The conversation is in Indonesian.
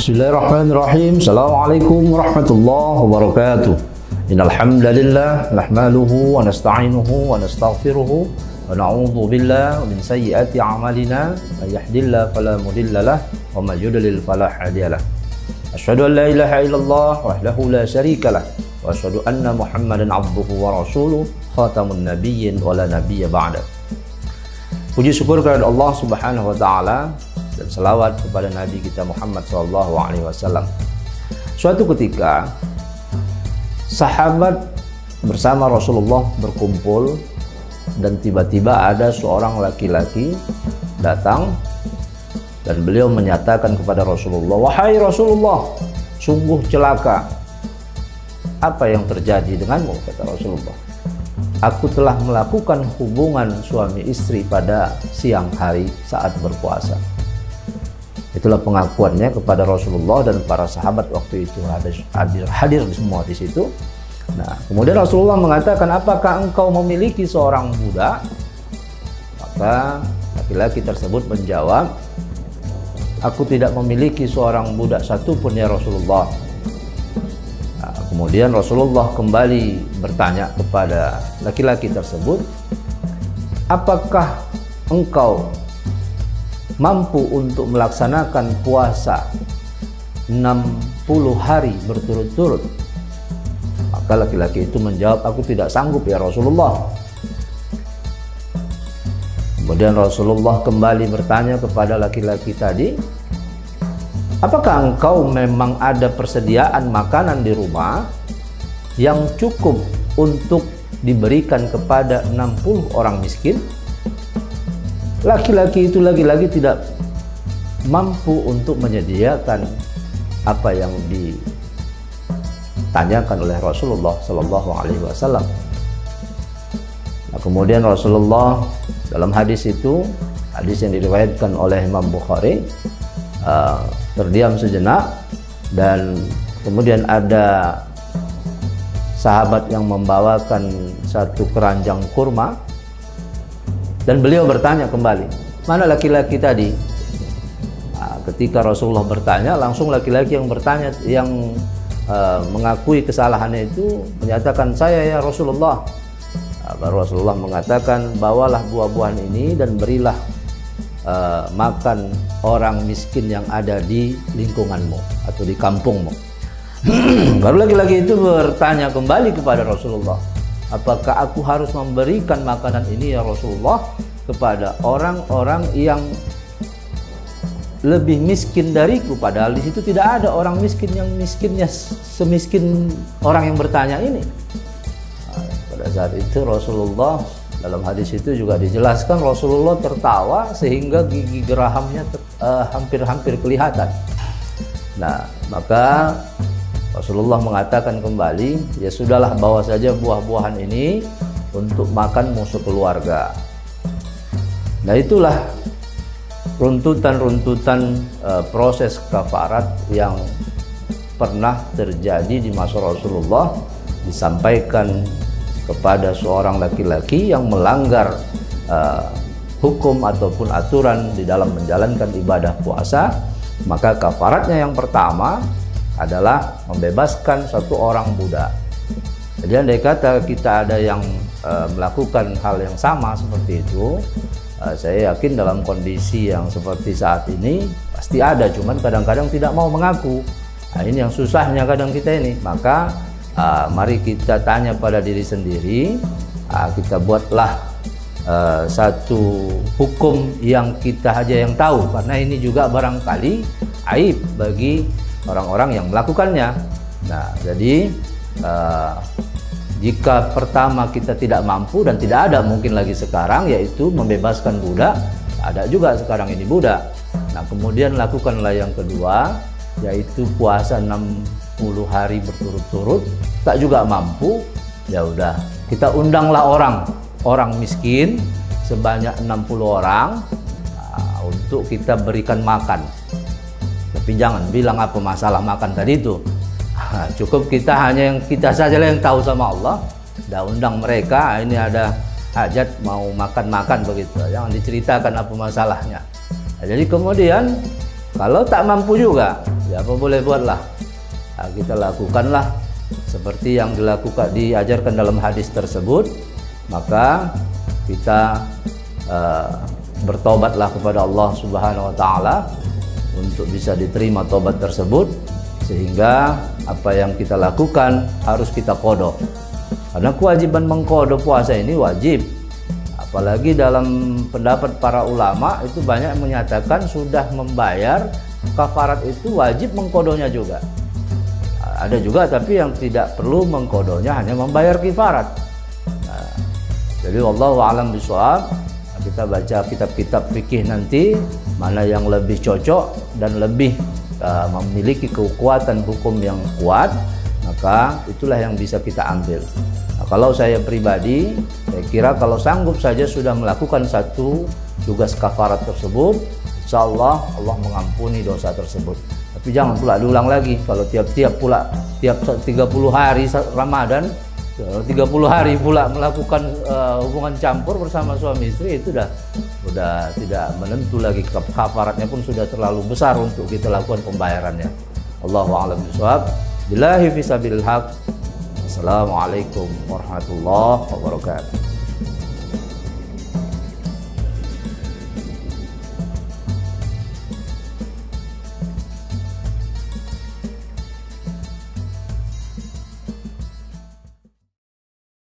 Bismillahirrahmanirrahim. Assalamualaikum warahmatullahi wabarakatuh. Innal hamdalillah nahmaduhu wa nasta'inuhu wa nastaghfiruhu wa na'udzu billahi min sayyiati a'malina may yahdihillahu fala mudilla lahu wa may yudlil fala hadiyalah. Asyhadu an la ilaha illallah wahdahu la syarika lah wa asyhadu anna Muhammadan abduhu wa rasuluh khatamun nabiyyin wa la nabiyya ba'da. Puji syukur kepada Allah Subhanahu wa taala dan selawat kepada Nabi kita Muhammad SAW. Suatu ketika sahabat bersama Rasulullah berkumpul dan tiba-tiba ada seorang laki-laki datang dan beliau menyatakan kepada Rasulullah, "Wahai Rasulullah, sungguh celaka. Apa yang terjadi denganmu?" kata Rasulullah. "Aku telah melakukan hubungan suami istri pada siang hari saat berpuasa." Itulah pengakuannya kepada Rasulullah dan para sahabat waktu itu hadir semua di situ. Nah, kemudian Rasulullah mengatakan, "Apakah engkau memiliki seorang budak?" Maka laki-laki tersebut menjawab, "Aku tidak memiliki seorang budak satupun ya Rasulullah." Nah, kemudian Rasulullah kembali bertanya kepada laki-laki tersebut, "Apakah engkau mampu untuk melaksanakan puasa 60 hari berturut-turut?" Maka laki-laki itu menjawab, "Aku tidak sanggup ya Rasulullah." Kemudian Rasulullah kembali bertanya kepada laki-laki tadi, "Apakah engkau memang ada persediaan makanan di rumah yang cukup untuk diberikan kepada 60 orang miskin?" Laki-laki itu lagi-lagi tidak mampu untuk menyediakan apa yang ditanyakan oleh Rasulullah Sallallahu Alaihi Wasallam. Nah, kemudian Rasulullah dalam hadis itu, hadis yang diriwayatkan oleh Imam Bukhari, terdiam sejenak dan kemudian ada sahabat yang membawakan satu keranjang kurma. Dan beliau bertanya kembali, "Mana laki-laki tadi?" Nah, ketika Rasulullah bertanya, langsung laki-laki yang bertanya, yang mengakui kesalahannya itu menyatakan, "Saya ya Rasulullah." Nah, baru Rasulullah mengatakan, "Bawalah buah-buahan ini dan berilah makan orang miskin yang ada di lingkunganmu atau di kampungmu." Baru laki-laki itu bertanya kembali kepada Rasulullah, "Apakah aku harus memberikan makanan ini ya Rasulullah kepada orang-orang yang lebih miskin dariku?" Padahal di situ tidak ada orang miskin yang miskinnya semiskin orang yang bertanya ini. Nah, pada saat itu Rasulullah, dalam hadis itu juga dijelaskan, Rasulullah tertawa sehingga gigi gerahamnya hampir-hampir kelihatan. Nah, maka Rasulullah mengatakan kembali, "Ya sudahlah, bawa saja buah-buahan ini untuk makan musuh keluarga." Nah, itulah runtutan-runtutan proses kafarat yang pernah terjadi di masa Rasulullah, disampaikan kepada seorang laki-laki yang melanggar hukum ataupun aturan di dalam menjalankan ibadah puasa. Maka kafaratnya yang pertama adalah membebaskan satu orang budak. Jadi andai kata kita ada yang melakukan hal yang sama seperti itu, saya yakin dalam kondisi yang seperti saat ini pasti ada, cuman kadang-kadang tidak mau mengaku. Nah, ini yang susahnya kadang kita ini. Maka mari kita tanya pada diri sendiri, kita buatlah satu hukum yang kita aja yang tahu, karena ini juga barangkali aib bagi orang-orang yang melakukannya. Nah, jadi jika pertama kita tidak mampu dan tidak ada mungkin lagi sekarang, yaitu membebaskan budak, ada juga sekarang ini budak. Nah, kemudian lakukanlah yang kedua, yaitu puasa 60 hari berturut-turut. Tak juga mampu, ya udah, kita undanglah orang miskin sebanyak 60 orang untuk kita berikan makan. Tapi jangan bilang apa masalah makan tadi itu. Cukup kita hanya yang kita saja yang tahu sama Allah. Dah undang mereka, ini ada hajat mau makan-makan begitu. Jangan diceritakan apa masalahnya. Nah, jadi kemudian kalau tak mampu juga, ya Siapa boleh buatlah. Nah, kita lakukanlah seperti yang diajarkan dalam hadis tersebut, maka kita bertobatlah kepada Allah Subhanahu wa taala untuk bisa diterima tobat tersebut, sehingga apa yang kita lakukan harus kita qada. Karena kewajiban mengqada puasa ini wajib. Apalagi dalam pendapat para ulama itu banyak yang menyatakan sudah membayar kafarat itu wajib mengqadanya juga. Ada juga tapi yang tidak perlu mengqadanya, hanya membayar kifarat. Nah, jadi wallahu a'lam bishawab. Kita baca kitab-kitab fikih nanti mana yang lebih cocok dan lebih memiliki kekuatan hukum yang kuat, maka itulah yang bisa kita ambil. Nah, kalau saya pribadi, saya kira kalau sanggup saja sudah melakukan satu tugas kafarat tersebut, insya Allah Allah mengampuni dosa tersebut. Tapi jangan pula diulang lagi. Kalau tiap 30 hari Ramadan, 30 hari pula melakukan hubungan campur bersama suami istri, itu udah tidak menentu lagi. Kafaratnya pun sudah terlalu besar untuk kita lakukan pembayarannya. Allahu a'lam bishawab. Billahi fisabilil haq. Assalamualaikum warahmatullahi wabarakatuh.